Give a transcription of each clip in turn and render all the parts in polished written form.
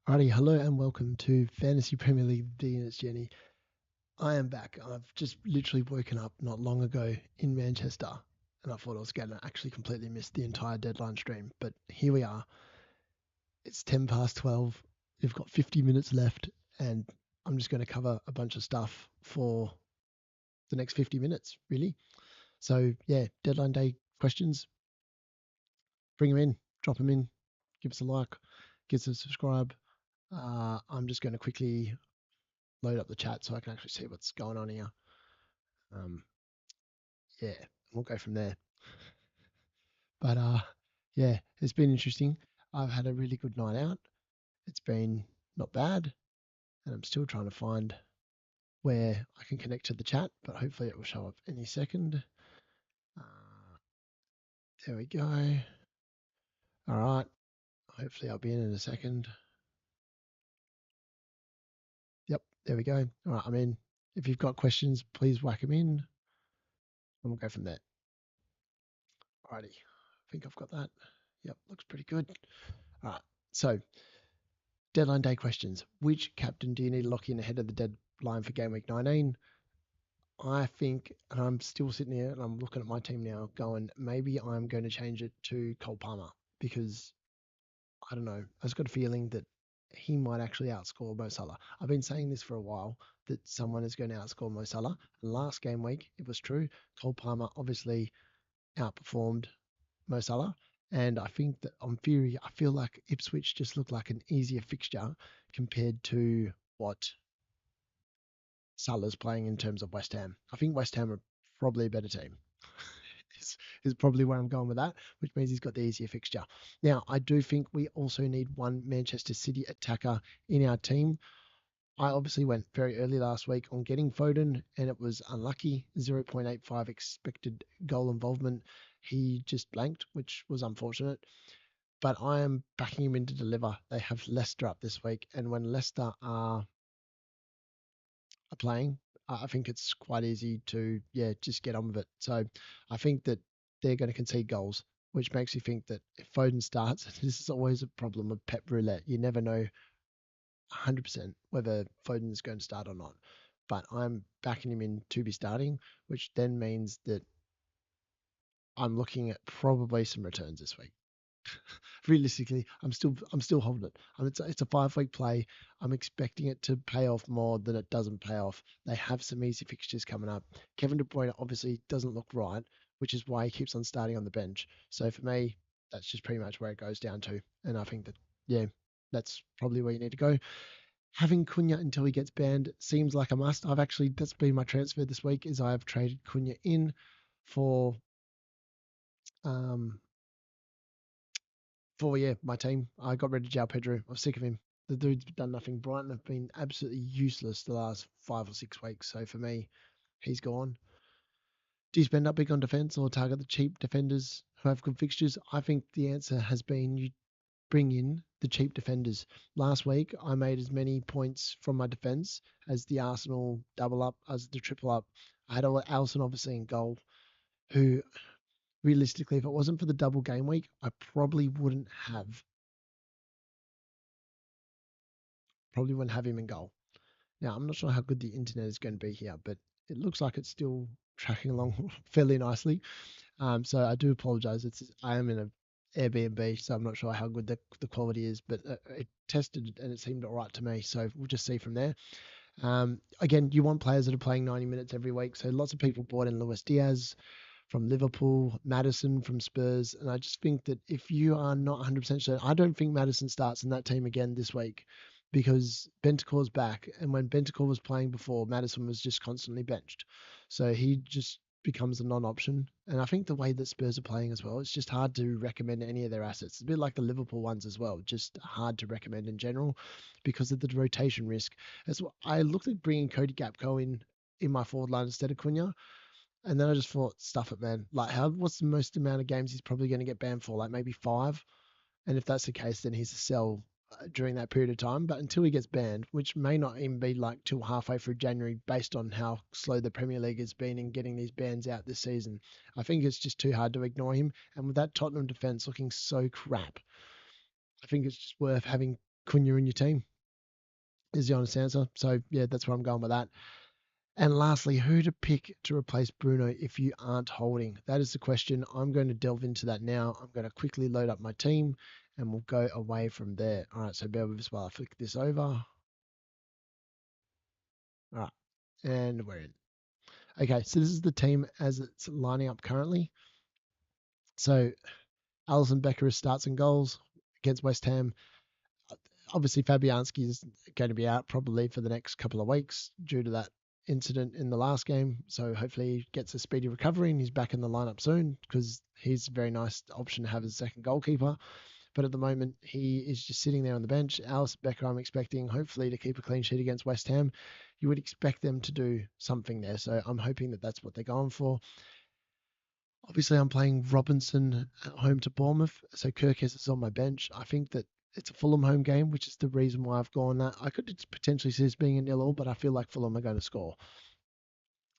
Alrighty, hello and welcome to Fantasy Premier League. Dean, it's Jenny. I am back. I've just literally woken up not long ago in Manchester, and I thought I was going to actually completely miss the entire deadline stream. But here we are. It's 10 past 12. We've got 50 minutes left, and I'm just going to cover a bunch of stuff for the next 50 minutes, really. So, yeah, deadline day questions. Bring them in, drop them in, give us a like, give us a subscribe. I'm just going to quickly load up the chat so I can actually see what's going on here. Um, yeah, we'll go from there. But yeah, it's been interesting. I've had a really good night out. It's been not bad, and I'm still trying to find where I can connect to the chat, but hopefully it will show up any second. Uh, there we go. All right. Hopefully I'll be in a second. Yep, there we go. All right, I'm in. If you've got questions, please whack them in, and we'll go from there. Alrighty, I think I've got that. Yep, looks pretty good. All right, so deadline day questions. Which captain do you need to lock in ahead of the deadline for game week 19? I think, and I'm still sitting here and I'm looking at my team now going, maybe I'm going to change it to Cole Palmer because I don't know. I've got a feeling that he might actually outscore Mo Salah. I've been saying this for a while that someone is going to outscore Mo Salah. Last game week, it was true. Cole Palmer obviously outperformed Mo Salah. And I think that on theory, I feel like Ipswich just look like an easier fixture compared to what Salah's playing in terms of West Ham. I think West Ham are probably a better team. is probably where I'm going with that, which means he's got the easier fixture. Now, I do think we also need one Manchester City attacker in our team. I obviously went very early last week on getting Foden, and it was unlucky. 0.85 expected goal involvement. He just blanked, which was unfortunate. But I am backing him in to deliver. They have Leicester up this week, and when Leicester are playing, I think it's quite easy to just get on with it. So I think that they're going to concede goals, which makes you think that if Foden starts, this is always a problem with Pep Roulette. You never know 100% whether Foden is going to start or not. But I'm backing him in to be starting, which then means that I'm looking at probably some returns this week. Realistically, I'm still holding it. It's a 5 week play. I'm expecting it to pay off more than it doesn't pay off. They have some easy fixtures coming up. Kevin De Bruyne obviously doesn't look right, which is why he keeps on starting on the bench. So for me, that's just pretty much where it goes down to. And I think that that's probably where you need to go. Having Cunha until he gets banned seems like a must. That's been my transfer this week is I have traded Cunha in for um my team. I got rid of João Pedro. I'm sick of him. The dude's done nothing. Brighton have been absolutely useless the last 5 or 6 weeks. So for me, he's gone. Do you spend up big on defence or target the cheap defenders who have good fixtures? I think the answer has been you bring in the cheap defenders. Last week, I made as many points from my defence as the Arsenal double up, as the triple up. I had Alisson obviously in goal, who realistically, if it wasn't for the double game week, I probably wouldn't have him in goal. Now, I'm not sure how good the internet is going to be here, but it looks like it's still tracking along fairly nicely. So I do apologize. I am in a Airbnb, so I'm not sure how good the quality is, but it tested and it seemed all right to me. So we'll just see from there. Again, you want players that are playing 90 minutes every week. So lots of people bought in Luis Diaz from Liverpool, Maddison from Spurs, and I just think that if you are not 100% sure, I don't think Maddison starts in that team again this week because Bentancur's back, and when Bentancur was playing before, Maddison was just constantly benched, so he just becomes a non-option. And I think the way that Spurs are playing as well, it's just hard to recommend any of their assets. It's a bit like the Liverpool ones as well, just hard to recommend in general because of the rotation risk. As well, I looked at bringing Cody Gakpo in my forward line instead of Cunha. And then I just thought, stuff it, man. Like, what's the most amount of games he's probably going to get banned for? Like maybe 5. And if that's the case, then he's a sell during that period of time. But until he gets banned, which may not even be like till halfway through January, based on how slow the Premier League has been in getting these bans out this season, I think it's just too hard to ignore him. And with that Tottenham defense looking so crap, I think it's just worth having Cunha in your team is the honest answer. So yeah, that's where I'm going with that. And lastly, who to pick to replace Bruno if you aren't holding? That is the question. I'm going to delve into that now. I'm going to quickly load up my team and we'll go away from there. All right, so bear with us while I flick this over. All right, and we're in. Okay, so this is the team as it's lining up currently. So Alisson Becker starts and goals against West Ham. Obviously, Fabianski is going to be out probably for the next couple of weeks due to that incident in the last game. So hopefully he gets a speedy recovery and he's back in the lineup soon because he's a very nice option to have as second goalkeeper. But at the moment, he is just sitting there on the bench. Alice Becker, I'm expecting hopefully to keep a clean sheet against West Ham. You would expect them to do something there. So I'm hoping that that's what they're going for. Obviously, I'm playing Robinson at home to Bournemouth, so Kirkes is on my bench. I think that it's a Fulham home game, which is the reason why I've gone that. I could potentially see this being a 0-0, but I feel like Fulham are going to score.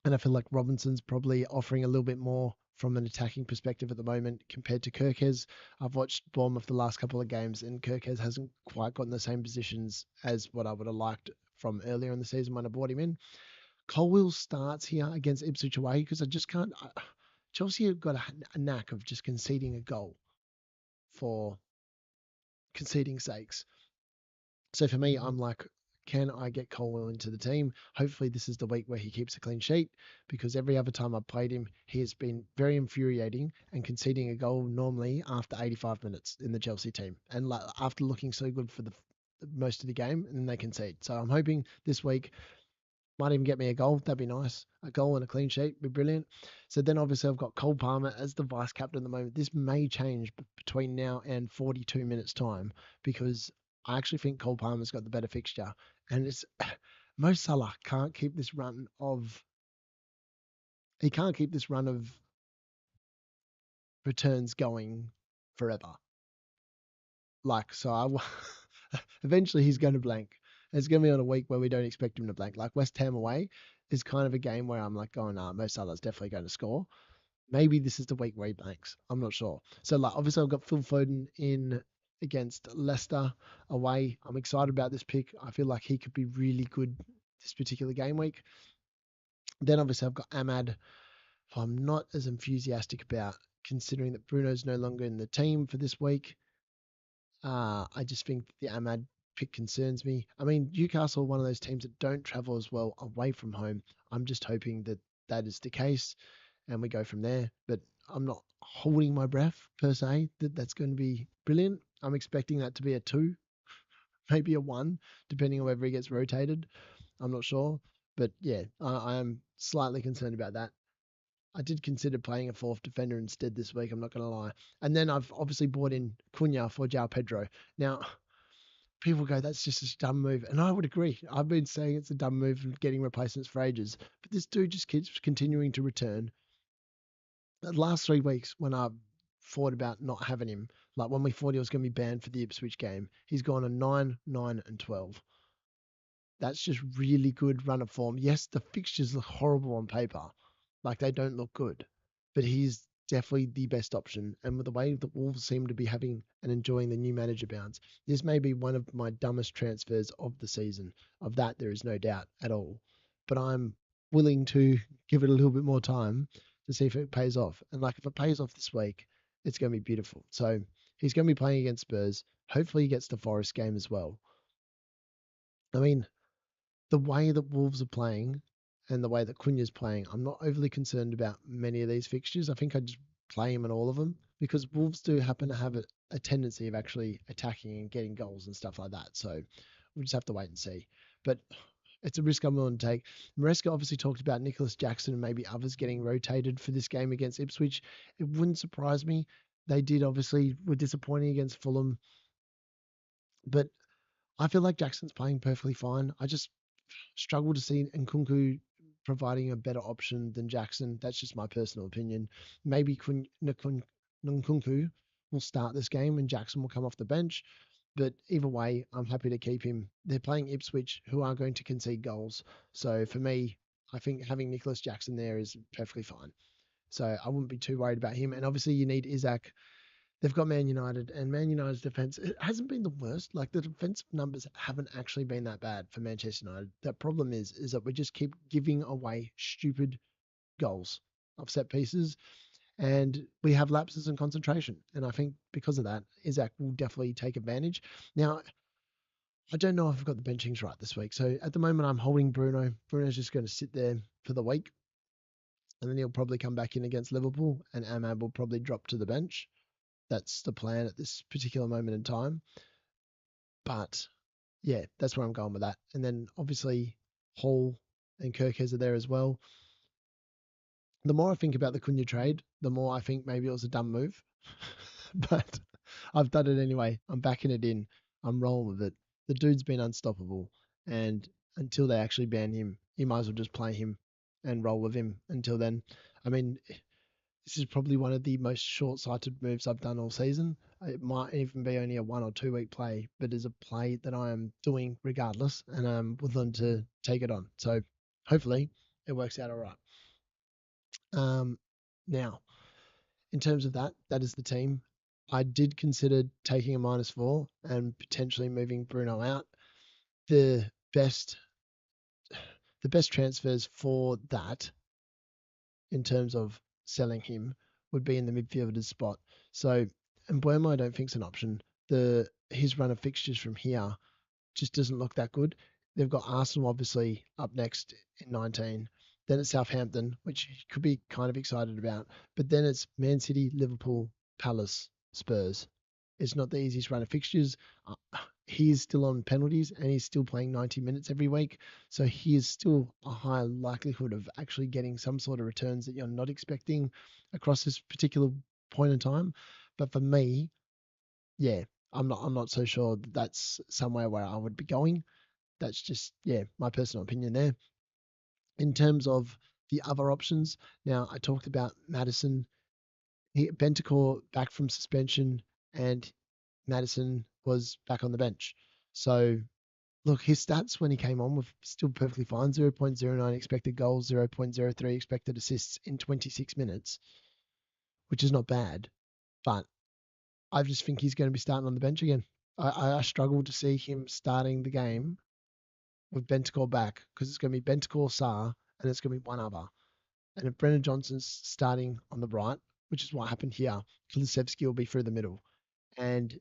And I feel like Robinson's probably offering a little bit more from an attacking perspective at the moment compared to Kirkes. I've watched Bournemouth the last couple of games, and Kirkes hasn't quite gotten the same positions as what I would have liked from earlier in the season when I brought him in. Colwill starts here against Ipswich away because I just can't. Chelsea have got a knack of just conceding a goal for conceding sakes. So for me, I'm like, can I get Colwell into the team? Hopefully, this is the week where he keeps a clean sheet because every other time I've played him, he has been very infuriating and conceding a goal normally after 85 minutes in the Chelsea team and after looking so good for the most of the game, and then they concede. So I'm hoping this week might even get me a goal. That'd be nice. A goal and a clean sheet would be brilliant. So then obviously I've got Cole Palmer as the vice captain at the moment. This may change between now and 42 minutes time because I actually think Cole Palmer's got the better fixture. And it's Mo Salah can't keep this run of he can't keep this run of returns going forever. Like so eventually he's going to blank. It's going to be on a week where we don't expect him to blank. Like West Ham away is kind of a game where I'm like going, Mo Salah's definitely going to score. Maybe this is the week where he blanks. I'm not sure. So like obviously I've got Phil Foden in against Leicester away. I'm excited about this pick. I feel like he could be really good this particular game week. Then obviously I've got Ahmad, who I'm not as enthusiastic about considering that Bruno's no longer in the team for this week. I just think the Ahmad pick concerns me. I mean, Newcastle are one of those teams that don't travel as well away from home. I'm just hoping that that is the case and we go from there. But I'm not holding my breath per se that that's going to be brilliant. I'm expecting that to be a 2, maybe a 1, depending on whether he gets rotated. I'm not sure. But yeah, I am slightly concerned about that. I did consider playing a fourth defender instead this week, I'm not going to lie. And then I've obviously bought in Cunha for João Pedro. Now, people go, that's just a dumb move. And I would agree. I've been saying it's a dumb move and getting replacements for ages. But this dude just keeps continuing to return. The last 3 weeks, when I thought about not having him, like when we thought he was going to be banned for the Ipswich game, he's gone a 9, 9, and 12. That's just really good run of form. Yes, the fixtures look horrible on paper. Like they don't look good. But he's definitely the best option. And with the way the Wolves seem to be having and enjoying the new manager bounce, this may be one of my dumbest transfers of the season. Of that, there is no doubt at all. But I'm willing to give it a little bit more time to see if it pays off. And like if it pays off this week, it's going to be beautiful. So he's going to be playing against Spurs. Hopefully he gets the Forest game as well. I mean, the way that Wolves are playing and the way that Cunha's playing, I'm not overly concerned about many of these fixtures. I think I just play him in all of them because Wolves do happen to have a tendency of actually attacking and getting goals and stuff like that. So we'll just have to wait and see. But it's a risk I'm willing to take. Maresca obviously talked about Nicholas Jackson and maybe others getting rotated for this game against Ipswich. It wouldn't surprise me. They did obviously were disappointing against Fulham, but I feel like Jackson's playing perfectly fine. I just struggle to see Nkunku providing a better option than Jackson. That's just my personal opinion. Maybe Nkunku will start this game and Jackson will come off the bench. But either way, I'm happy to keep him. They're playing Ipswich, who are going to concede goals. So for me, I think having Nicholas Jackson there is perfectly fine. So I wouldn't be too worried about him. And obviously, you need Isaac they've got Man United, and Man United's defense, it hasn't been the worst. Like the defensive numbers haven't actually been that bad for Manchester United. The problem is that we just keep giving away stupid goals of set pieces, and we have lapses in concentration. And I think because of that, Isaac will definitely take advantage. Now, I don't know if I've got the benchings right this week. So at the moment, I'm holding Bruno. Bruno's just going to sit there for the week, and then he'll probably come back in against Liverpool, and Ahmad will probably drop to the bench. That's the plan at this particular moment in time. But yeah, that's where I'm going with that. And then obviously Hall and Kirkes are there as well. The more I think about the Cunha trade, the more I think maybe it was a dumb move. But I've done it anyway. I'm backing it in. I'm rolling with it. The dude's been unstoppable. And until they actually ban him, you might as well just play him and roll with him until then. I mean, this is probably one of the most short-sighted moves I've done all season. It might even be only a 1 or 2 week play, but it's a play that I am doing regardless, and I'm willing to take it on. So hopefully it works out all right. Now, in terms of that, that is the team. I did consider taking a -4 and potentially moving Bruno out. The best, the best transfers for that in terms of selling him would be in the midfielder's spot. So, and Buemo I don't think is an option. His run of fixtures from here just doesn't look that good. They've got Arsenal obviously up next in 19. Then it's Southampton, which you could be kind of excited about. But then it's Man City, Liverpool, Palace, Spurs. It's not the easiest run of fixtures. Uh, he is still on penalties and he's still playing 90 minutes every week. So he is still a high likelihood of actually getting some sort of returns that you're not expecting across this particular point in time. But for me, yeah, I'm not so sure that's somewhere where I would be going. That's just, yeah, my personal opinion there. In terms of the other options, now I talked about Madison. Bentacore back from suspension, and Madison was back on the bench. So look, his stats when he came on were still perfectly fine. 0.09 expected goals, 0.03 expected assists in 26 minutes, which is not bad. But I just think he's going to be starting on the bench again. I struggle to see him starting the game with Bentacore back because it's going to be Bentacore, Sarr, and it's going to be one other. And if Brennan Johnson's starting on the right, which is what happened here, Kulusevski will be through the middle. And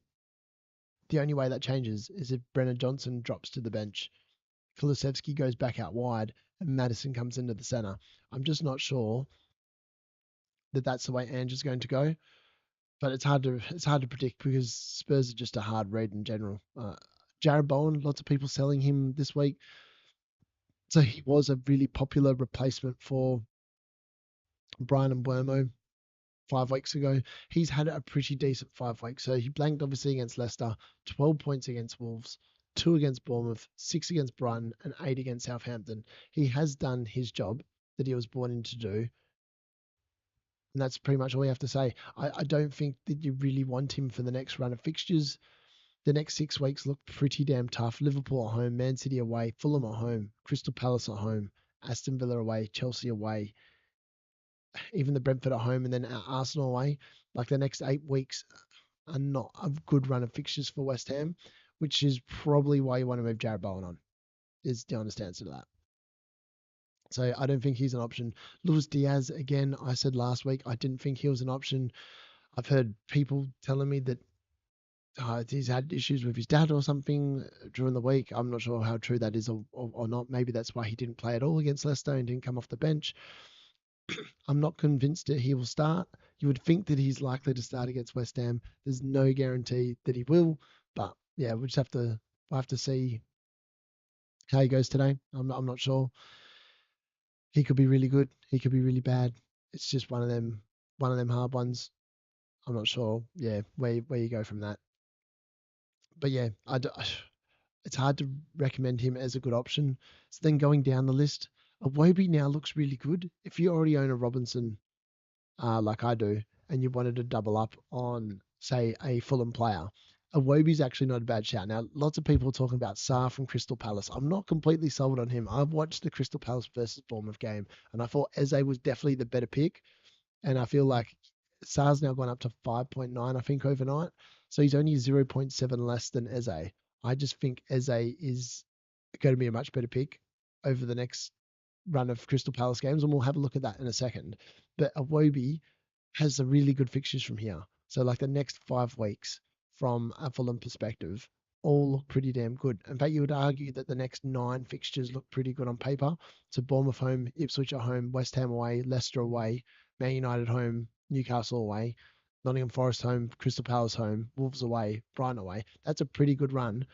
the only way that changes is if Brennan Johnson drops to the bench, Kulusevski goes back out wide, and Madison comes into the centre. I'm just not sure that that's the way Ange is going to go. But it's hard to predict because Spurs are just a hard read in general. Jared Bowen, lots of people selling him this week. So he was a really popular replacement for Brian and Buemo 5 weeks ago. He's had a pretty decent 5 weeks. So he blanked obviously against Leicester, 12 points against Wolves, 2 against Bournemouth, 6 against Brighton, and 8 against Southampton. He has done his job that he was born in to do. And that's pretty much all we have to say. I don't think that you really want him for the next run of fixtures. The next 6 weeks look pretty damn tough. Liverpool at home, Man City away, Fulham at home, Crystal Palace at home, Aston Villa away, Chelsea away, even the Brentford at home, and then Arsenal away. Like the next 8 weeks are not a good run of fixtures for West Ham, which is probably why you want to move Jared Bowen on, is the honest answer to that. So I don't think he's an option. Luis Diaz, again, I said last week, I didn't think he was an option. I've heard people telling me that he's had issues with his dad or something during the week. I'm not sure how true that is or not. Maybe that's why he didn't play at all against Leicester and didn't come off the bench. I'm not convinced that he will start. You would think that he's likely to start against West Ham. There's no guarantee that he will, but yeah, we'll have to see how he goes today. I'm not sure. He could be really good. He could be really bad. It's just one of them hard ones. I'm not sure. Yeah, where you go from that. But yeah, it's hard to recommend him as a good option. So then going down the list, Awobi now looks really good. If you already own a Robinson, like I do, and you wanted to double up on, say, a Fulham player, Awobi's actually not a bad shout. Now, lots of people are talking about Sarr from Crystal Palace. I'm not completely sold on him. I've watched the Crystal Palace versus Bournemouth game, and I thought Eze was definitely the better pick. And I feel like Sar's now gone up to 5.9, I think, overnight. So he's only 0.7 less than Eze. I just think Eze is going to be a much better pick over the next run of Crystal Palace games, and we'll have a look at that in a second. But Awobi has a really good fixtures from here. So like the next 5 weeks from a Fulham perspective all look pretty damn good. In fact, you would argue that the next 9 fixtures look pretty good on paper. So Bournemouth home, Ipswich at home, West Ham away, Leicester away, Man United home, Newcastle away, Nottingham Forest home, Crystal Palace home, Wolves away, Brighton away. That's a pretty good run.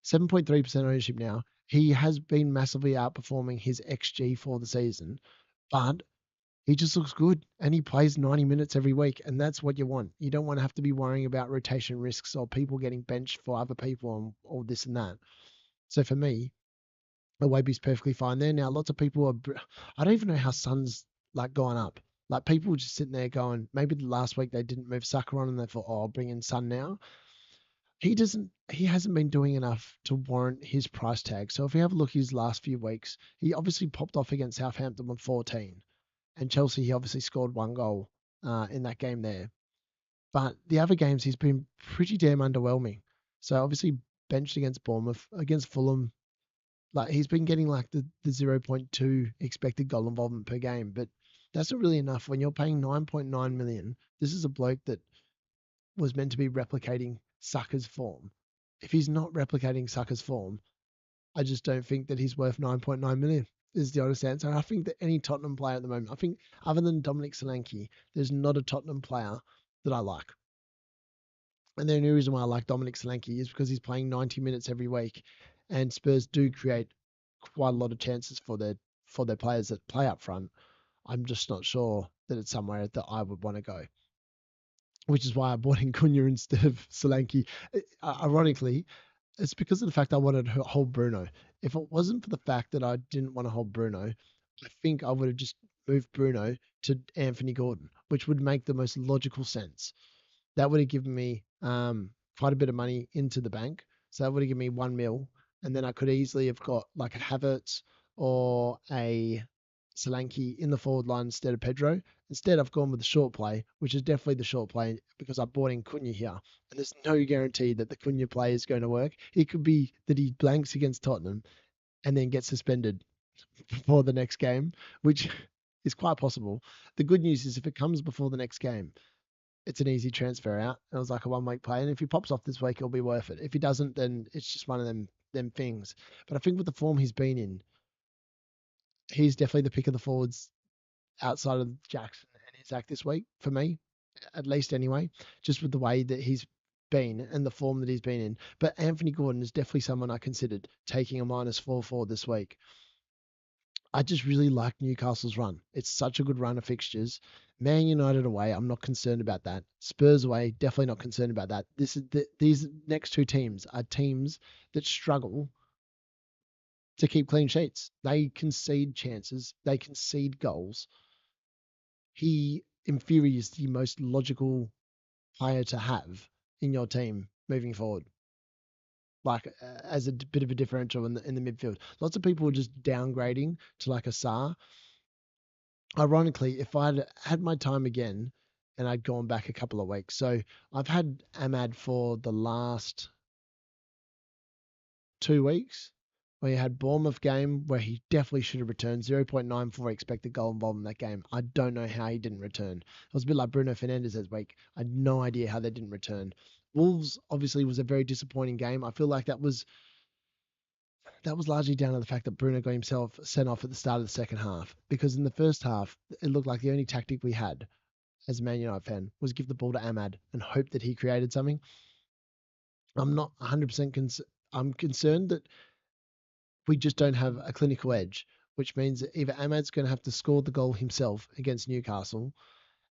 7.3% ownership now. He has been massively outperforming his XG for the season, but he just looks good and he plays 90 minutes every week. And that's what you want. You don't want to have to be worrying about rotation risks or people getting benched for other people and all this and that. So for me, Awabi's perfectly fine there. Now, lots of people are, I don't even know how Sun's like gone up. Like people just sitting there going, maybe the last week they didn't move Saka on and they thought, oh, I'll bring in Sun now. He hasn't been doing enough to warrant his price tag. So if we have a look at his last few weeks, he obviously popped off against Southampton with 14. And Chelsea, he obviously scored 1 goal in that game there. But the other games, he's been pretty damn underwhelming. So obviously benched against Bournemouth, against Fulham. Like he's been getting like the zero point 0.2 expected goal involvement per game, but that's not really enough when you're paying 9.9 million. This is a bloke that was meant to be replicating Saka's form. If he's not replicating Saka's form, I just don't think that he's worth 9.9 million. Is the honest answer. I think that any Tottenham player at the moment, I think other than Dominic Solanke, there's not a Tottenham player that I like. And the only reason why I like Dominic Solanke is because he's playing 90 minutes every week, and Spurs do create quite a lot of chances for their players that play up front. I'm just not sure that it's somewhere that I would want to go, which is why I bought in Cunha instead of Solanke. Ironically, it's because of the fact I wanted to hold Bruno. If it wasn't for the fact that I didn't want to hold Bruno, I think I would have just moved Bruno to Anthony Gordon, which would make the most logical sense. That would have given me quite a bit of money into the bank. So that would have given me 1 mil. And then I could easily have got like a Havertz or a Solanke in the forward line instead of Pedro. Instead, I've gone with the short play, which is definitely the short play because I bought in Cunha here. And there's no guarantee that the Cunha play is going to work. It could be that he blanks against Tottenham and then gets suspended before the next game, which is quite possible. The good news is if it comes before the next game, it's an easy transfer out. It was like a 1 week play. And if he pops off this week, it'll be worth it. If he doesn't, then it's just one of them things. But I think with the form he's been in, he's definitely the pick of the forwards outside of Jackson and Isaac this week for me, at least anyway, just with the way that he's been and the form that he's been in. But Anthony Gordon is definitely someone I considered taking a -4 for this week. I just really like Newcastle's run. It's such a good run of fixtures. Man United away, I'm not concerned about that. Spurs away, definitely not concerned about that. These next two teams are teams that struggle to keep clean sheets. They concede chances, they concede goals. He, in theory, is the most logical player to have in your team moving forward. Like as a bit of a differential in the midfield. Lots of people are just downgrading to like a Sar. Ironically, if I'd had my time again and I'd gone back a couple of weeks, so I've had Ahmad for the last 2 weeks. We had Bournemouth game where he definitely should have returned 0.94 expected goal involved in that game. I don't know how he didn't return. It was a bit like Bruno Fernandes this week. I had no idea how they didn't return. Wolves obviously was a very disappointing game. I feel like that was largely down to the fact that Bruno got himself sent off at the start of the second half because in the first half it looked like the only tactic we had as a Man United fan was give the ball to Ahmad and hope that he created something. I'm not 100% I'm concerned that we just don't have a clinical edge, which means that either Ahmad's going to have to score the goal himself against Newcastle,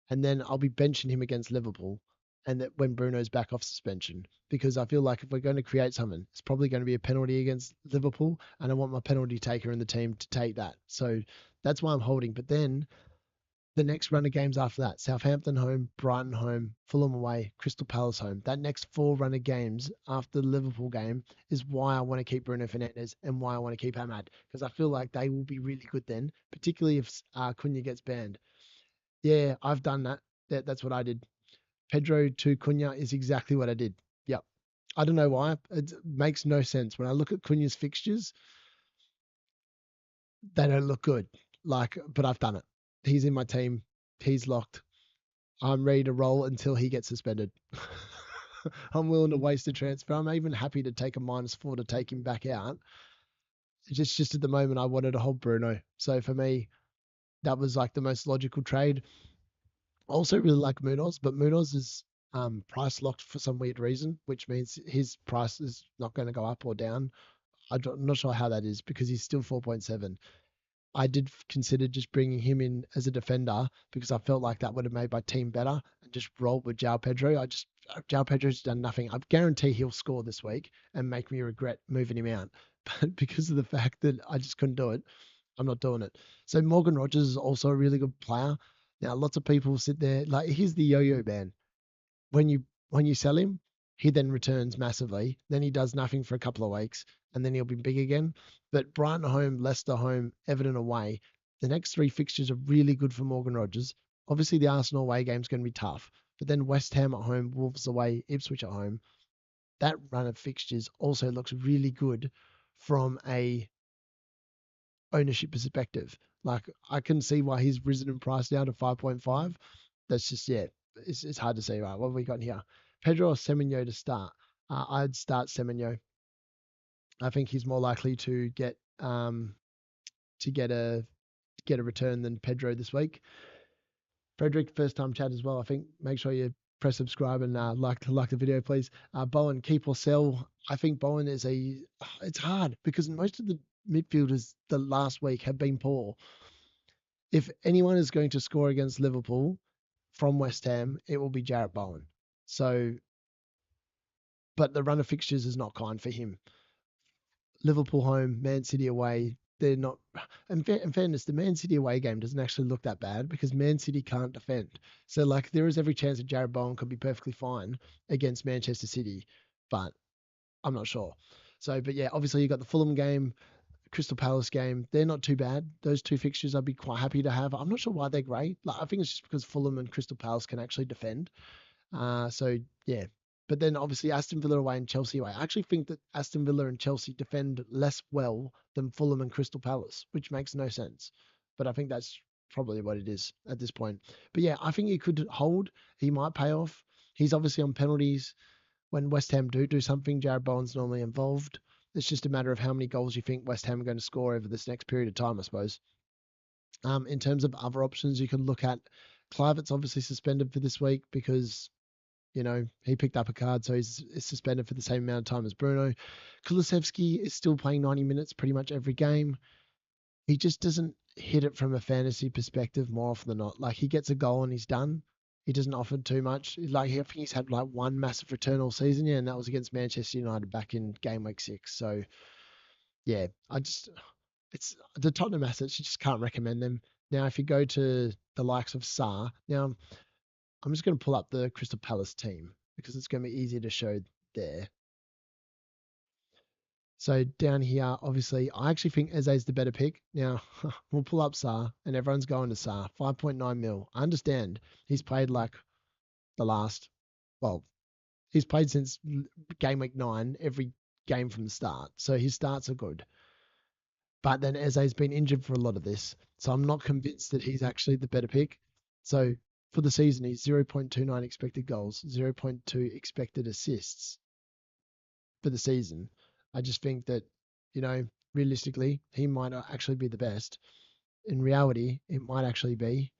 and then I'll be benching him against Liverpool, and that when Bruno's back off suspension, because I feel like if we're going to create something, it's probably going to be a penalty against Liverpool, and I want my penalty taker in the team to take that. So that's why I'm holding. But then the next run of games after that, Southampton home, Brighton home, Fulham away, Crystal Palace home. That next 4 run of games after the Liverpool game is why I want to keep Bruno Fernandes and why I want to keep Ahmad because I feel like they will be really good then, particularly if Cunha gets banned. Yeah, I've done that. That's what I did. Pedro to Cunha is exactly what I did. Yep. I don't know why. It makes no sense. When I look at Cunha's fixtures, they don't look good. Like, but I've done it. He's in my team. He's locked. I'm ready to roll until he gets suspended. I'm willing to waste a transfer. I'm even happy to take a -4 to take him back out. Just at the moment, I wanted to hold Bruno. So for me, that was like the most logical trade. Also, really like Munoz, but Munoz is price locked for some weird reason, which means his price is not going to go up or down. I'm not sure how that is because he's still 4.7. I did consider just bringing him in as a defender because I felt like that would have made my team better and just rolled with João Pedro. João Pedro's done nothing. I guarantee he'll score this week and make me regret moving him out. But because of the fact that I just couldn't do it, I'm not doing it. So Morgan Rogers is also a really good player. Now, lots of people sit there like he's the yo-yo man. When you sell him, he then returns massively. Then he does nothing for a couple of weeks, and then he'll be big again. But Brighton home, Leicester home, Everton away. The next three fixtures are really good for Morgan Rogers. Obviously, the Arsenal away game is going to be tough, but then West Ham at home, Wolves away, Ipswich at home. That run of fixtures also looks really good from a ownership perspective. Like I can see why he's risen in price now to 5.5. That's just yeah, it's hard to say. Right, what have we got here? Pedro or Semenyo to start? I'd start Semenyo. I think he's more likely to to get a return than Pedro this week. Frederick, first time chat as well. I think make sure you press subscribe and like the video, please. Bowen, keep or sell. I think Bowen is it's hard because most of the midfielders the last week have been poor. If anyone is going to score against Liverpool from West Ham, it will be Jarrett Bowen. So, but the run of fixtures is not kind for him. Liverpool home, Man City away. They're not. In fairness, the Man City away game doesn't actually look that bad because Man City can't defend. So, like, there is every chance that Jarrett Bowen could be perfectly fine against Manchester City, but I'm not sure. So, but yeah, obviously you got the Fulham game, Crystal Palace game. They're not too bad. Those two fixtures I'd be quite happy to have. I'm not sure why they're great. Like, I think it's just because Fulham and Crystal Palace can actually defend. So yeah, but then obviously Aston Villa away and Chelsea away. I actually think that Aston Villa and Chelsea defend less well than Fulham and Crystal Palace, which makes no sense. But I think that's probably what it is at this point. But yeah, I think he could hold. He might pay off. He's obviously on penalties. When West Ham do something, Jarrett Bowen's normally involved. It's just a matter of how many goals you think West Ham are going to score over this next period of time, I suppose. In terms of other options, you can look at Kluivert's obviously suspended for this week because he picked up a card, so he's suspended for the same amount of time as Bruno. Kulusevski is still playing 90 minutes pretty much every game. He just doesn't hit it from a fantasy perspective more often than not. Like he gets a goal and he's done. He doesn't offer too much. Like I think he's had like one massive return all season, yeah, and that was against Manchester United back in game week 6. So yeah, it's the Tottenham assets. You just can't recommend them. Now, if you go to the likes of Sarr, now I'm just going to pull up the Crystal Palace team because it's going to be easier to show there. So down here, obviously, I actually think Eze's the better pick. Now, we'll pull up Sarr, and everyone's going to Sarr. 5.9 mil. I understand he's played like the last, well, he's played since game week 9, every game from the start. So his starts are good. But then Eze's been injured for a lot of this. So I'm not convinced that he's actually the better pick. So for the season, he's 0.29 expected goals, 0.2 expected assists for the season. I just think that, realistically, he might not actually be the best. In reality, it might actually be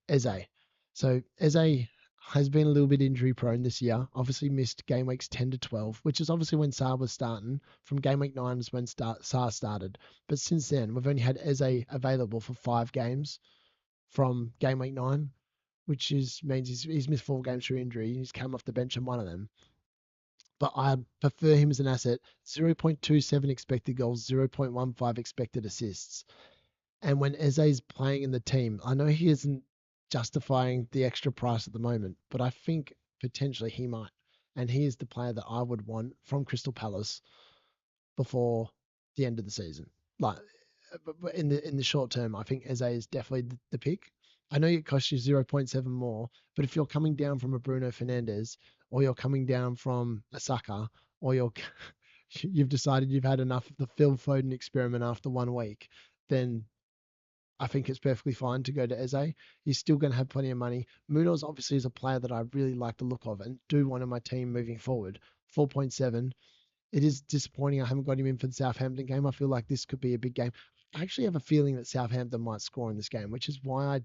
Eze. So Eze has been a little bit injury prone this year. Obviously missed game weeks 10 to 12, which is obviously when Saar was starting. From game week 9 is when Saar started. But since then, we've only had Eze available for 5 games from game week 9, which means he's missed 4 games through injury. He's come off the bench in one of them. But I prefer him as an asset. 0.27 expected goals, 0.15 expected assists. And when Eze's playing in the team, I know he isn't justifying the extra price at the moment, but I think potentially he might. And he is the player that I would want from Crystal Palace before the end of the season. Like, but in the short term, I think Eze is definitely the pick. I know it costs you 0.7 more, but if you're coming down from a Bruno Fernandes or you're coming down from a Saka or you've decided you've had enough of the Phil Foden experiment after 1 week, then I think it's perfectly fine to go to Eze. He's still going to have plenty of money. Munoz obviously is a player that I really like the look of and do want in my team moving forward. 4.7. It is disappointing I haven't got him in for the Southampton game. I feel like this could be a big game. I actually have a feeling that Southampton might score in this game, which is why I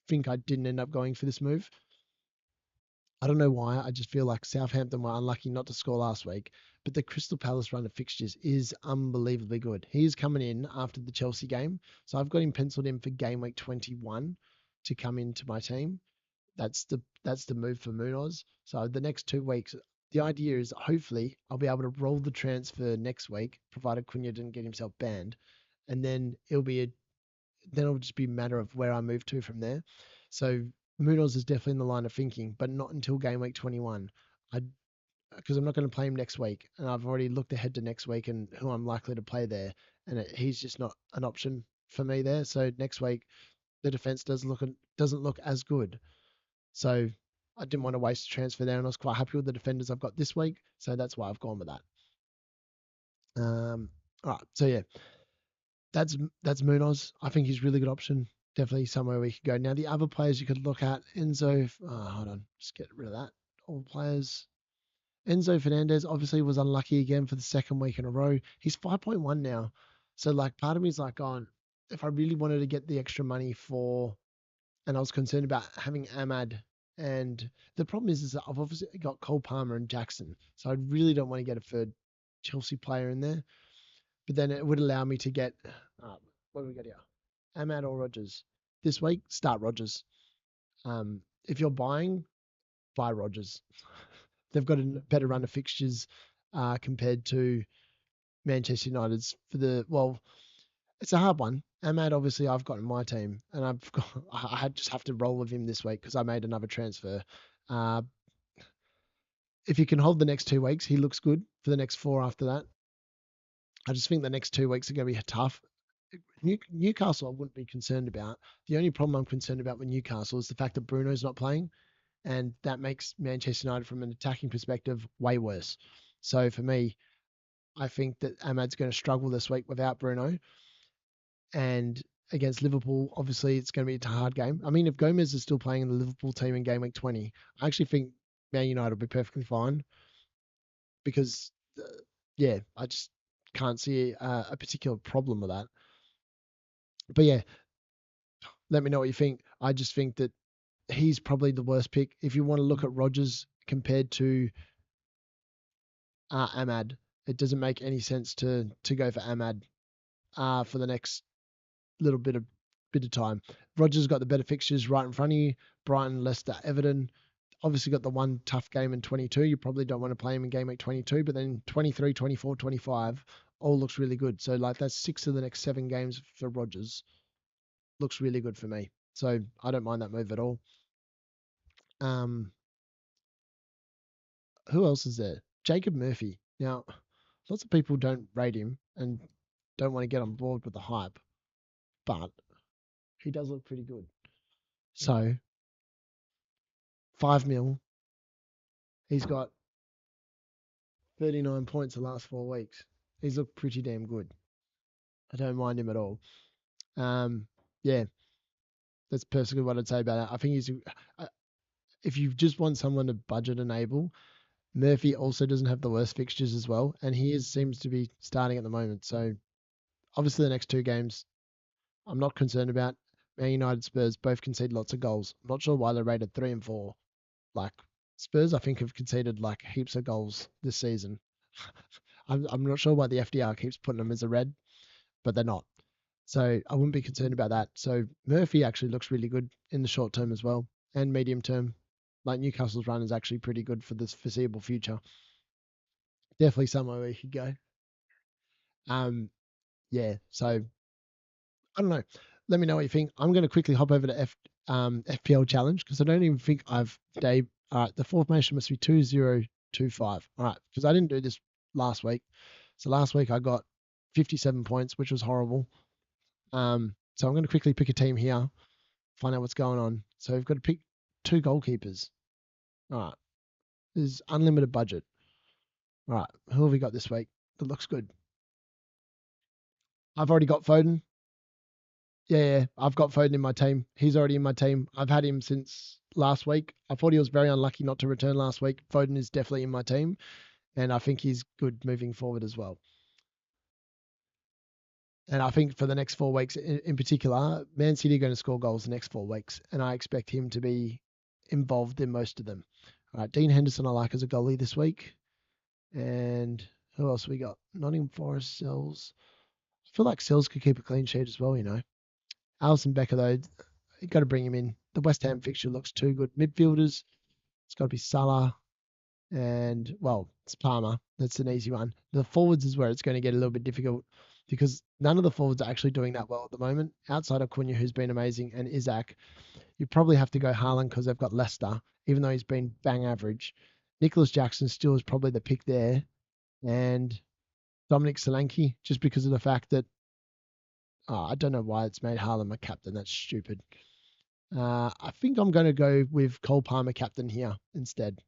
think I didn't end up going for this move. I don't know why. I just feel like Southampton were unlucky not to score last week, but the Crystal Palace run of fixtures is unbelievably good. He is coming in after the Chelsea game, so I've got him penciled in for game week 21 to come into my team. That's the move for Munoz. So the next 2 weeks, the idea is hopefully I'll be able to roll the transfer next week, provided Cunha didn't get himself banned, and then it'll just be a matter of where I move to from there. So Munoz is definitely in the line of thinking, but not until game week 21. I Because I'm not going to play him next week, and I've already looked ahead to next week and who I'm likely to play there, and he's just not an option for me there. So next week the defense doesn't look as good. So I didn't want to waste a transfer there, and I was quite happy with the defenders I've got this week. So that's why I've gone with that. All right. So yeah, that's that's Munoz. I think he's a really good option. Definitely somewhere we could go. Now the other players you could look at Enzo. Hold on, just get rid of that. All players. Enzo Fernandez obviously was unlucky again for the second week in a row. He's 5.1 now. So like part of me is like, on if I really wanted to get the extra money for, and I was concerned about having Ahmad, and the problem is that I've obviously got Cole Palmer and Jackson. So I really don't want to get a third Chelsea player in there. But then it would allow me to get, what do we got here? Ahmad or Rogers. This week, start Rogers. If you're buying, buy Rogers. They've got a better run of fixtures compared to Manchester United's for well, it's a hard one. Ahmad, obviously, I've got in my team, and I just have to roll with him this week because I made another transfer. Uh, if he can hold the next 2 weeks, he looks good for the next four after that. I just think the next 2 weeks are going to be tough. Newcastle, I wouldn't be concerned about. The only problem I'm concerned about with Newcastle is the fact that Bruno's not playing, and that makes Manchester United, from an attacking perspective, way worse. So for me, I think that Ahmad's going to struggle this week without Bruno. And against Liverpool, obviously, it's going to be a hard game. I mean, if Gomez is still playing in the Liverpool team in game week 20, I actually think Man United will be perfectly fine because, yeah, I just can't see a particular problem with that. But yeah, let me know what you think. I just think that he's probably the worst pick. If you want to look at Rodgers compared to Ahmad, it doesn't make any sense to go for Ahmad for the next little bit of time. Rodgers got the better fixtures right in front of you. Brighton, Leicester, Everton. Obviously got the one tough game in 22. You probably don't want to play him in game week 22, but then 23, 24, 25 all looks really good. So like that's 6 of the next 7 games for Rodgers. Looks really good for me. So I don't mind that move at all. Um, who else is there? Jacob Murphy. Now, lots of people don't rate him and don't want to get on board with the hype, but he does look pretty good. So 5 mil. He's got 39 points the last 4 weeks. He's looked pretty damn good. I don't mind him at all. Yeah, that's personally what I'd say about it. I think if you just want someone to budget enable, Murphy also doesn't have the worst fixtures as well, and seems to be starting at the moment. So obviously the next 2 games, I'm not concerned about. Man United, Spurs both concede lots of goals. I'm not sure why they're rated 3 and 4. Like Spurs, I think have conceded like heaps of goals this season. I'm not sure why the FDR keeps putting them as a red, but they're not. So I wouldn't be concerned about that. So Murphy actually looks really good in the short term as well and medium term. Like Newcastle's run is actually pretty good for this foreseeable future. Definitely somewhere we could go. Yeah. So I don't know. Let me know what you think. I'm going to quickly hop over to FPL challenge because I don't even think I've Dave. All right, the formation must be 2025. All right, because I didn't do this last week. So last week I got 57 points, which was horrible. So I'm going to quickly pick a team here. find out what's going on. So we've got to pick 2 goalkeepers. All right. There's unlimited budget. All right. Who have we got this week? That looks good. I've already got Foden. Yeah, I've got Foden in my team. He's already in my team. I've had him since last week. I thought he was very unlucky not to return last week. Foden is definitely in my team, and I think he's good moving forward as well. And I think for the next 4 weeks in particular, Man City are going to score goals the next 4 weeks, and I expect him to be involved in most of them. All right, Dean Henderson I like as a goalie this week. And who else we got? Nottingham Forest, Sells. I feel like Sells could keep a clean sheet as well, you know. Alison Becker, though, you got to bring him in. The West Ham fixture looks too good. Midfielders, it's got to be Salah and, well, it's Palmer. That's an easy one. The forwards is where it's going to get a little bit difficult because none of the forwards are actually doing that well at the moment. Outside of Cunha, who's been amazing, and Isaac, you probably have to go Haaland because they've got Leicester, even though he's been bang average. Nicholas Jackson still is probably the pick there. And Dominic Solanke, just because of the fact that I don't know why it's made Haaland my captain. That's stupid. I think I'm going to go with Cole Palmer captain here instead.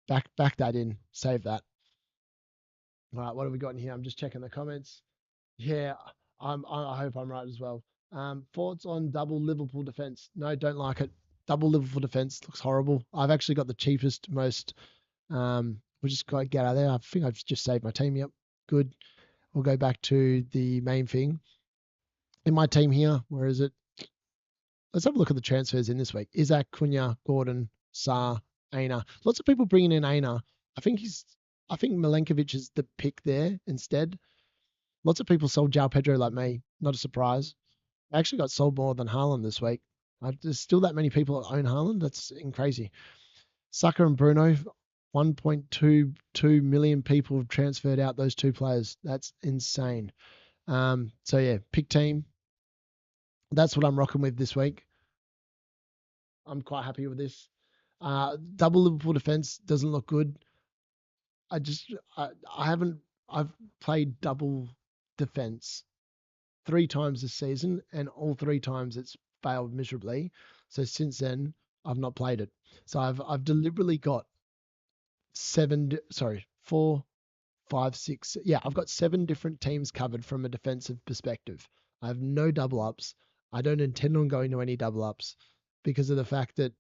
Back that in. Save that. All right, what have we got in here? I'm just checking the comments. Yeah, I hope I'm right as well. Thoughts on double Liverpool defense? No, don't like it. Double Liverpool defense looks horrible. I've actually got the cheapest, most. We'll just go get out of there. I think I've just saved my team. Yep, good. We'll go back to the main thing. In my team here, where is it? Let's have a look at the transfers in this week. Isaac, Cunha, Gordon, Sarr, Aina. Lots of people bringing in Aina. I think Milenkovic is the pick there instead. Lots of people sold João Pedro like me. Not a surprise. I actually got sold more than Haaland this week. There's still that many people that own Haaland. That's crazy. Saka and Bruno, 1.22 million people have transferred out those 2 players. That's insane. So yeah, pick team. That's what I'm rocking with this week. I'm quite happy with this. Double Liverpool defense doesn't look good. I've played double defense 3 times this season, and all 3 times it's failed miserably. So since then, I've not played it. So I've deliberately got 4, 5, 6. Yeah, I've got 7 different teams covered from a defensive perspective. I have no double ups. I don't intend on going to any double ups because of the fact that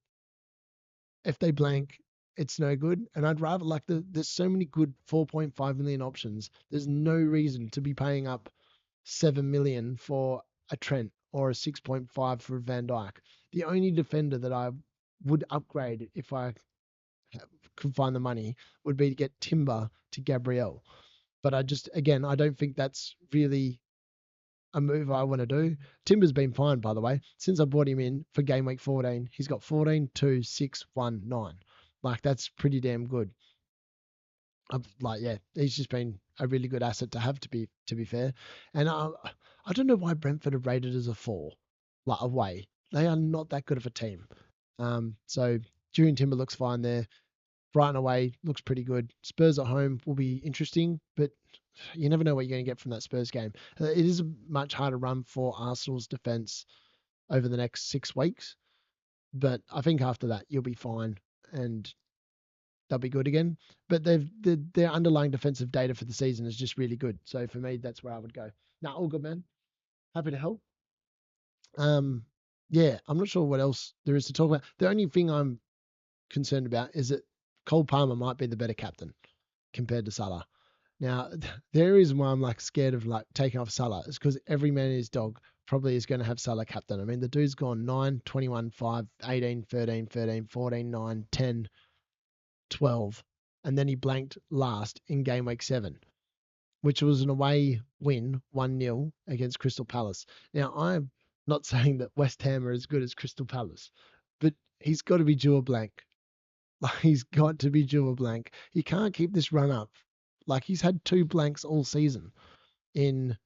if they blank, it's no good. And I'd rather there's so many good 4.5 million options. There's no reason to be paying up 7 million for a Trent or a 6.5 for a Van Dijk. The only defender that I would upgrade if I could find the money would be to get Timber to Gabriel. But I don't think that's really a move I want to do. Timber's been fine, by the way. Since I brought him in for game week 14, he's got 14, 2, 6, 1, 9. Like, that's pretty damn good. He's just been a really good asset to have, to be fair. And I don't know why Brentford are rated as a 4, like away. They are not that good of a team. So Julian Timber looks fine there. Brighton away looks pretty good. Spurs at home will be interesting, but you never know what you're going to get from that Spurs game. It is a much harder run for Arsenal's defence over the next 6 weeks, but I think after that you'll be fine and they'll be good again. But their underlying defensive data for the season is just really good. So for me, that's where I would go. Now, all good, man. Happy to help. Yeah, I'm not sure what else there is to talk about. The only thing I'm concerned about is that Cole Palmer might be the better captain compared to Salah. Now, the reason why I'm scared of taking off Salah is because every man and his dog probably is going to have Salah captain. I mean, the dude's gone 9, 21, 5, 18, 13, 13, 14, 9, 10, 12, and then he blanked last in game week 7, which was an away win, 1-0 against Crystal Palace. Now, I'm not saying that West Ham are as good as Crystal Palace, but he's got to be due a blank. He's got to be due a blank. He can't keep this run up. He's had 2 blanks all season in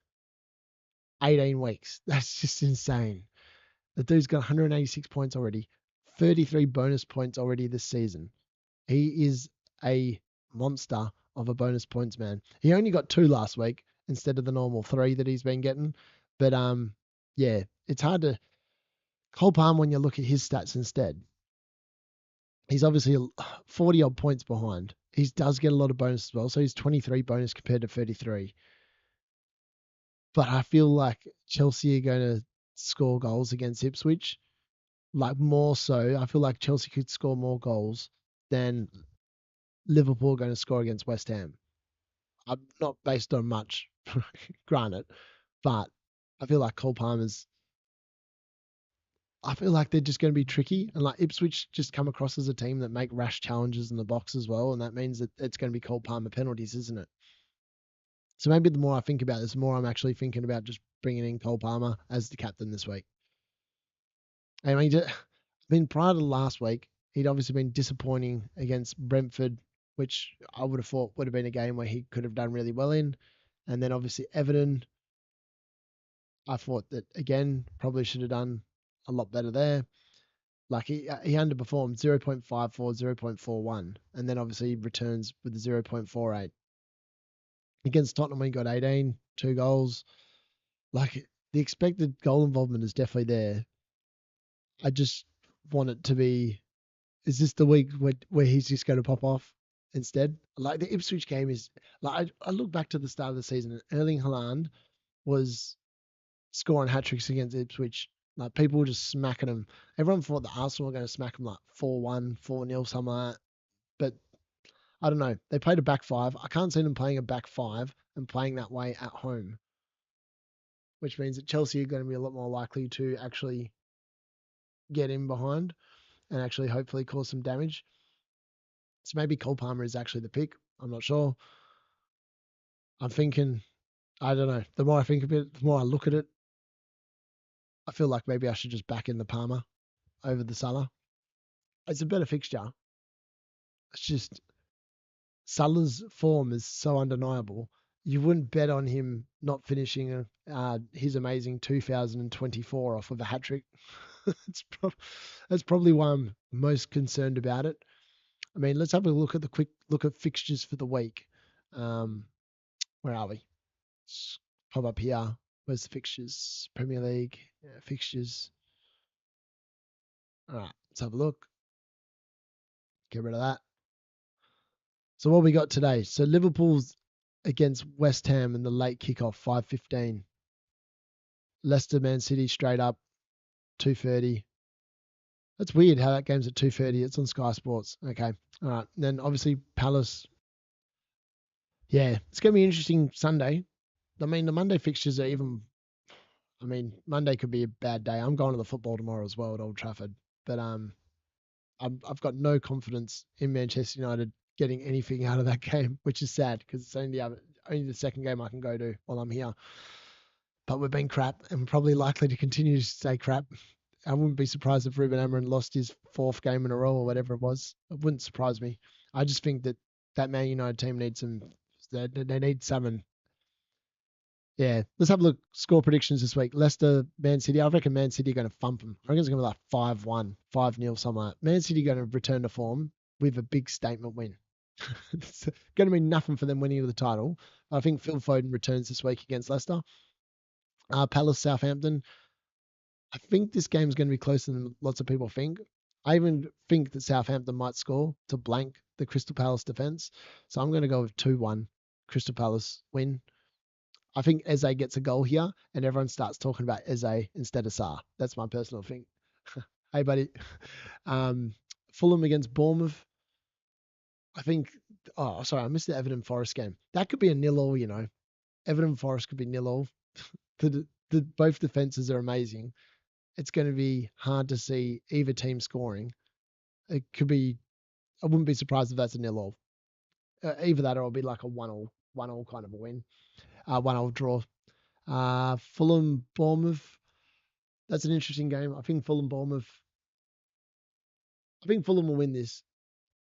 18 weeks. That's just insane. The dude's got 186 points already, 33 bonus points already this season. He is a monster of a bonus points man. He only got 2 last week instead of the normal 3 that he's been getting. But yeah, it's hard to Cole Palmer, when you look at his stats instead, he's obviously 40 odd points behind. He does get a lot of bonus as well. So he's 23 bonus compared to 33. But I feel like Chelsea are going to score goals against Ipswich. Like more so, I feel like Chelsea could score more goals than Liverpool are going to score against West Ham. I'm not based on much, granted, but I feel like Cole Palmer's. I feel like they're just going to be tricky, and like Ipswich just come across as a team that make rash challenges in the box as well, and that means that it's going to be Cole Palmer penalties, isn't it? So maybe the more I think about this, the more I'm actually thinking about just bringing in Cole Palmer as the captain this week. I mean, prior to last week, he'd obviously been disappointing against Brentford, which I would have thought would have been a game where he could have done really well in. And then obviously Everton, I thought that again probably should have done a lot better there. Like he underperformed 0.54, 0.41, and then obviously he returns with the 0.48. Against Tottenham, he got 18, 2 goals. Like the expected goal involvement is definitely there. I just want it to be. Is this the week where he's just going to pop off instead? Like the Ipswich game is like I look back to the start of the season and Erling Haaland was scoring hat tricks against Ipswich. Like people were just smacking him. Everyone thought that Arsenal were going to smack him like 4-1, 4-0, something like that. But I don't know. They played a back five. I can't see them playing a back five and playing that way at home, which means that Chelsea are going to be a lot more likely to actually get in behind and actually hopefully cause some damage. So maybe Cole Palmer is actually the pick. I'm not sure. I'm thinking, I don't know. The more I think of it, the more I look at it, I feel like maybe I should just back in the Palmer over the Salah. It's a better fixture. It's just Salah's form is so undeniable. You wouldn't bet on him not finishing his amazing 2024 off of a hat trick. That's probably why I'm most concerned about it. I mean, let's have a look at the quick look at fixtures for the week. Where are we? Let's pop up here. Where's the fixtures? Premier League fixtures. All right, let's have a look. Get rid of that. So what we got today? So Liverpool's against West Ham in the late kickoff, 5:15. Leicester, Man City straight up, 2:30. That's weird how that game's at 2:30. It's on Sky Sports. Okay, all right. And then obviously Palace. Yeah, it's gonna be interesting Sunday. I mean, the Monday fixtures are even. I mean, Monday could be a bad day. I'm going to the football tomorrow as well at Old Trafford, but I've got no confidence in Manchester United getting anything out of that game, which is sad because it's only the second game I can go to while I'm here. But we've been crap and we're probably likely to continue to stay crap. I wouldn't be surprised if Ruben Amorim lost his fourth game in a row or whatever it was. It wouldn't surprise me. I just think that Man United team needs some. They need someone. Yeah, let's have a look. Score predictions this week. Leicester, Man City. I reckon Man City are going to thump them. I reckon it's going to be like 5-1, 5-0, something like that. Man City are going to return to form with a big statement win. It's going to mean nothing for them winning the title. I think Phil Foden returns this week against Leicester. Palace, Southampton. I think this game is going to be closer than lots of people think. I even think that Southampton might score to blank the Crystal Palace defence. So I'm going to go with 2-1 Crystal Palace win. I think Eze gets a goal here and everyone starts talking about Eze instead of Sarr. That's my personal thing. Hey, buddy. Fulham against Bournemouth. I think, oh, sorry, I missed the Everton Forest game. That could be a 0-0, you know. Everton Forest could be 0-0. Both defenses are amazing. It's going to be hard to see either team scoring. It could be, I wouldn't be surprised if that's a 0-0. Either that or it'll be like a 1-1 kind of a win. 1-1 draw. Fulham Bournemouth. That's an interesting game. I think Fulham will win this.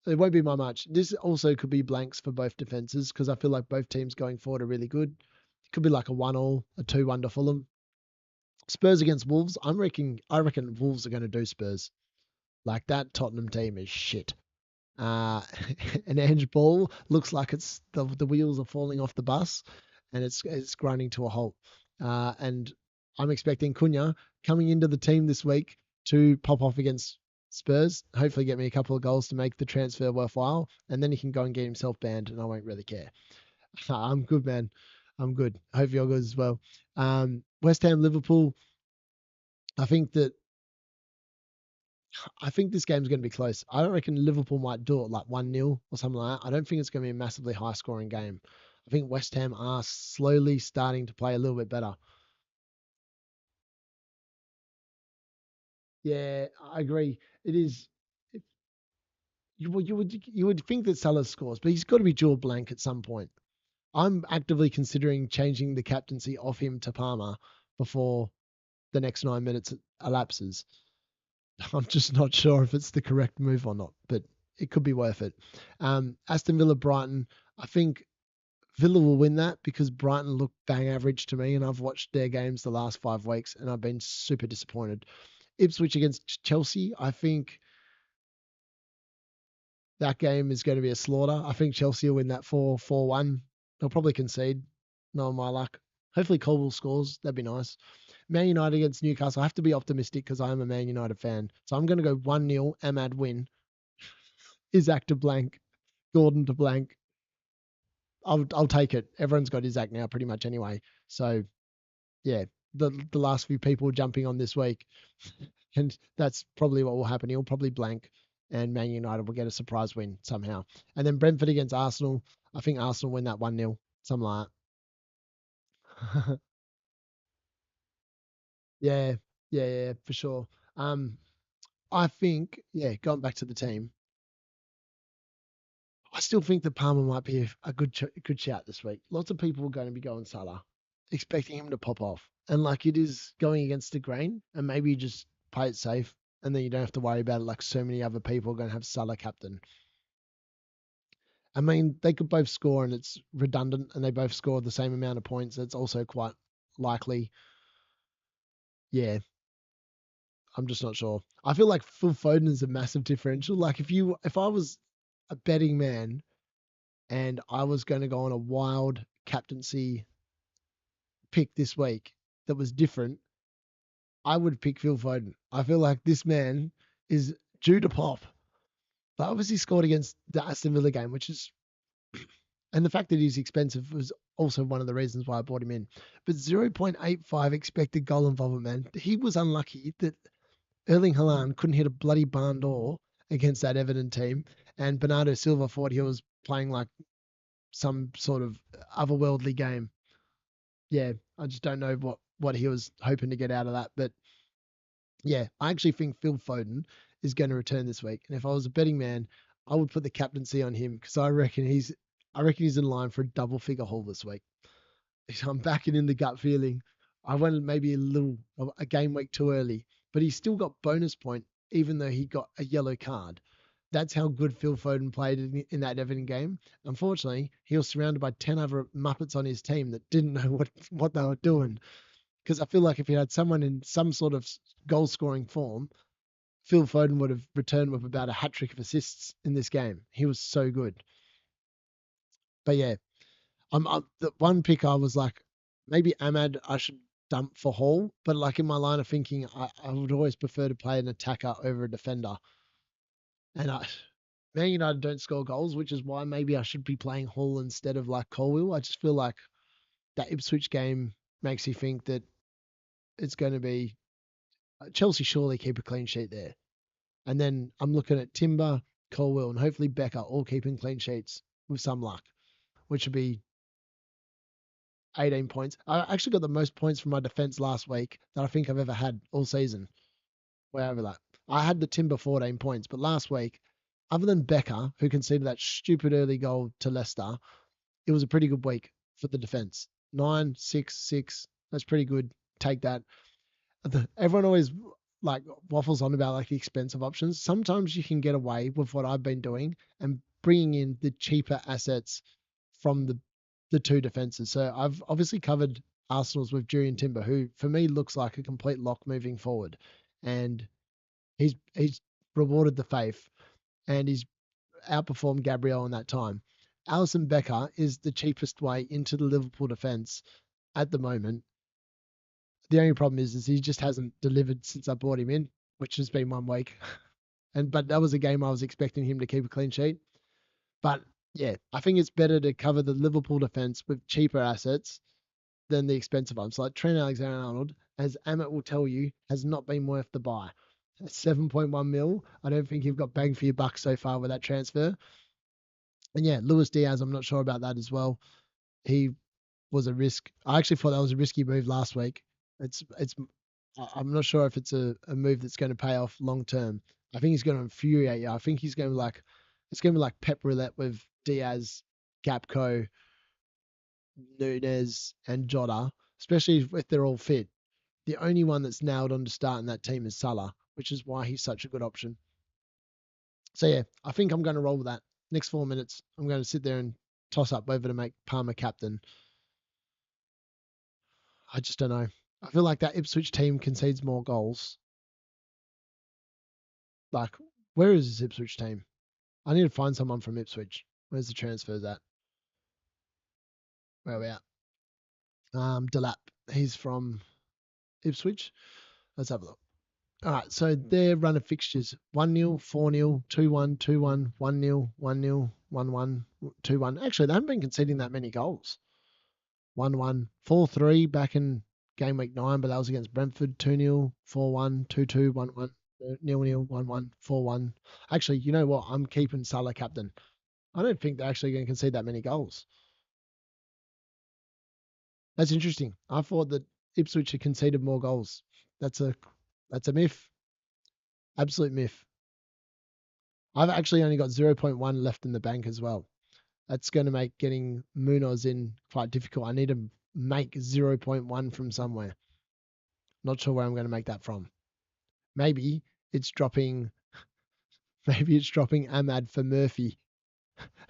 It won't be by much. This also could be blanks for both defenses because I feel like both teams going forward are really good. It could be like a 1-1, a 2-1 to Fulham. Spurs against Wolves. I reckon Wolves are going to do Spurs. Like that Tottenham team is shit. And Ange Ball looks like it's the wheels are falling off the bus and it's grinding to a halt. And I'm expecting Cunha coming into the team this week to pop off against Spurs, hopefully get me a couple of goals to make the transfer worthwhile, and then he can go and get himself banned, and I won't really care. I'm good, man. I'm good. Hope you're good as well. West Ham, Liverpool. I think that I think this game's going to be close. I don't reckon Liverpool might do it like 1-0 or something like that. I don't think it's going to be a massively high scoring game. I think West Ham are slowly starting to play a little bit better. Yeah, I agree. It is. You would think that Salah scores, but he's got to be dual blank at some point. I'm actively considering changing the captaincy off him to Palmer before the next 9 minutes elapses. I'm just not sure if it's the correct move or not, but it could be worth it. Aston Villa Brighton, I think Villa will win that because Brighton look bang average to me, and I've watched their games the last 5 weeks and I've been super disappointed. Ipswich against Chelsea, I think that game is going to be a slaughter. I think Chelsea will win that 4-1. They'll probably concede. No, my luck. Hopefully Colwell scores. That'd be nice. Man United against Newcastle. I have to be optimistic because I am a Man United fan. So I'm going to go 1-0. Ahmad win. Isaac to blank. Gordon to blank. I'll take it. Everyone's got Isaac now pretty much anyway. So yeah, the last few people jumping on this week, and that's probably what will happen. He'll probably blank, and Man United will get a surprise win somehow. And then Brentford against Arsenal. I think Arsenal win that 1-0, something like that. Yeah, yeah, for sure. Um, I think, yeah, going back to the team, I still think that Palmer might be a good shout this week. Lots of people are going to be going Salah, expecting him to pop off, and like it is going against the grain, and maybe you just play it safe, and then you don't have to worry about it like so many other people are going to have Salah captain. I mean, they could both score, and it's redundant, and they both score the same amount of points. It's also quite likely. Yeah, I'm just not sure. I feel like Phil Foden is a massive differential. Like if I was a betting man and I was going to go on a wild captaincy pick this week that was different, I would pick Phil Foden. I feel like this man is due to pop. But obviously scored against the Aston Villa game, which is, and the fact that he's expensive was also one of the reasons why I bought him in. But 0.85 expected goal involvement, man. He was unlucky that Erling Haaland couldn't hit a bloody barn door against that Everton team, and Bernardo Silva thought he was playing like some sort of otherworldly game. Yeah, I just don't know what he was hoping to get out of that, but yeah, I actually think Phil Foden is going to return this week, and if I was a betting man, I would put the captaincy on him because I reckon he's in line for a double figure haul this week. I'm backing in the gut feeling. I went maybe a game week too early, but he still got bonus point even though he got a yellow card. That's how good Phil Foden played in that Everton game. Unfortunately, he was surrounded by 10 other Muppets on his team that didn't know what they were doing. Because I feel like if he had someone in some sort of goal scoring form, Phil Foden would have returned with about a hat trick of assists in this game. He was so good. But yeah, I'm the one pick I was like, maybe Ahmad I should dump for Hall, but like in my line of thinking, I would always prefer to play an attacker over a defender. And Man United don't score goals, which is why maybe I should be playing Hall instead of like Colwill. I just feel like that Ipswich game makes you think that it's going to be Chelsea surely keep a clean sheet there. And then I'm looking at Timber, Colwill, and hopefully Becker all keeping clean sheets with some luck, which would be 18 points. I actually got the most points from my defense last week that I think I've ever had all season. Wherever that. I had the Timber 14 points, but last week, other than Becker, who conceded that stupid early goal to Leicester, it was a pretty good week for the defense. 9, 6, 6. That's pretty good. Take that. Everyone always like waffles on about like the expensive options. Sometimes you can get away with what I've been doing and bringing in the cheaper assets from the two defenses. So I've obviously covered Arsenal's with Jurriën Timber, who for me looks like a complete lock moving forward, and he's rewarded the faith, and he's outperformed Gabriel in that time. Alisson Becker is the cheapest way into the Liverpool defense at the moment. The only problem is he just hasn't delivered since I brought him in. which has been 1 week. But that was a game I was expecting him to keep a clean sheet. But yeah, I think it's better to cover the Liverpool defense with cheaper assets than the expensive ones. Like Trent Alexander-Arnold, as Amit will tell you, has not been worth the buy. At 7.1 mil, I don't think you've got bang for your buck so far with that transfer. And yeah, Luis Diaz, I'm not sure about that as well. He was a risk. I actually thought that was a risky move last week. It's I'm not sure if it's a move that's going to pay off long term. I think he's going to infuriate you. I think he's going to like it's going to be like pep roulette with Diaz, Gapco, Nunez, and Jota, especially if they're all fit. The only one that's nailed on to start in that team is Salah, which is why he's such a good option. So yeah, I think I'm going to roll with that. Next 4 minutes, I'm going to sit there and toss up whether to make Palmer captain. I just don't know. I feel like that Ipswich team concedes more goals. Like, where is this Ipswich team? I need to find someone from Ipswich. Where's the transfers at? Where are we at? Delap. He's from Ipswich. Let's have a look. All right, so their run of fixtures: 1-0, 4-0, 2-1, 2-1, 1-0, 1-0, 1-1, 2-1. Actually, they haven't been conceding that many goals. 1-1, 4-3 back in game week 9, but that was against Brentford. 2-0, 4-1, 2-2, 1-1, 0-0, 1-1, 4-1. Actually, you know what? I'm keeping Salah captain. I don't think they're actually going to concede that many goals. That's interesting. I thought that Ipswich had conceded more goals. That's a that's a myth. Absolute myth. I've actually only got zero point 0.1 left in the bank as well. That's going to make getting Munoz in quite difficult. I need to make zero point 0.1 from somewhere. Not sure where I'm going to make that from. Maybe it's dropping. Maybe it's dropping Ahmad for Murphy,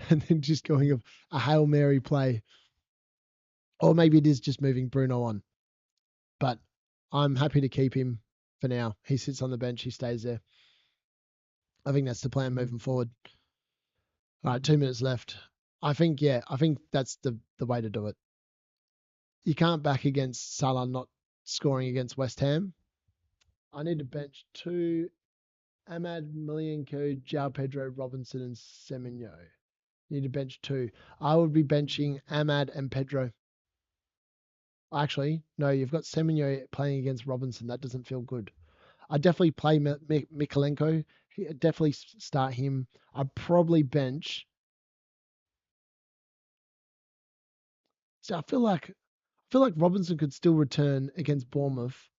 and then just going a Hail Mary play. Or maybe it is just moving Bruno on. But I'm happy to keep him for now. He sits on the bench. He stays there. I think that's the plan moving forward. All right, 2 minutes left. I think that's the way to do it. You can't back against Salah not scoring against West Ham. I need to bench two: Ahmad, Milienko, João Pedro, Robinson, and Semenyo. Need to bench two. I would be benching Ahmad and Pedro. Actually, no, you've got Semenyo playing against Robinson. That doesn't feel good. I definitely play Mikalenko. Definitely start him. I'd probably bench. So I feel like Robinson could still return against Bournemouth.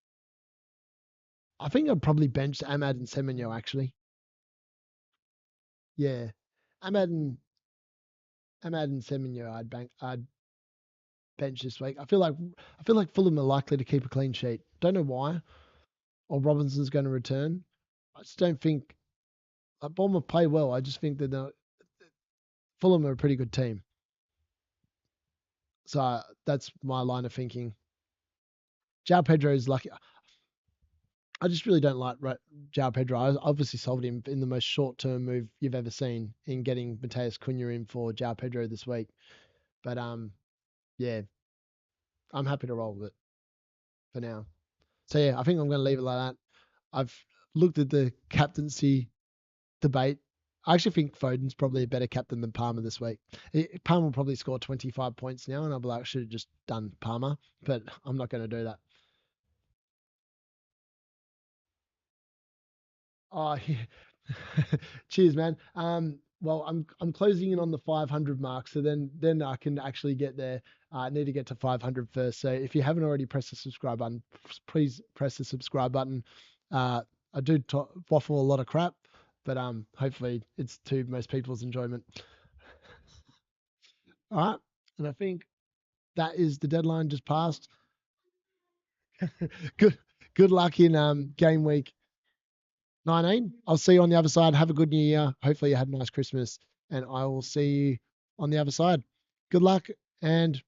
I think I'd probably bench Ahmad and Semenyo actually. Yeah, Ahmad and Semenyo I'd bench this week. I feel like Fulham are likely to keep a clean sheet. Don't know why. Or Robinson's going to return. I just don't think Bournemouth play well. I just think that Fulham are a pretty good team. So that's my line of thinking. João Pedro is lucky. I just really don't like João Pedro. I obviously sold him in the most short-term move you've ever seen in getting Mateus Cunha in for João Pedro this week. But yeah, I'm happy to roll with it for now. So yeah, I think I'm going to leave it like that. I've looked at the captaincy debate. I actually think Foden's probably a better captain than Palmer this week. Palmer will probably score 25 points now, and I'll be like, I should have just done Palmer, but I'm not going to do that. Oh, yeah. Cheers, man. Well, I'm closing in on the 500 mark, so then I can actually get there. I need to get to 500 first. So if you haven't already pressed the subscribe button, please press the subscribe button. I do waffle a lot of crap, but hopefully it's to most people's enjoyment. All right, and I think that is the deadline just passed. good good luck in game week 19. I'll see you on the other side. Have a good new year. Hopefully you had a nice Christmas, and I will see you on the other side. Good luck and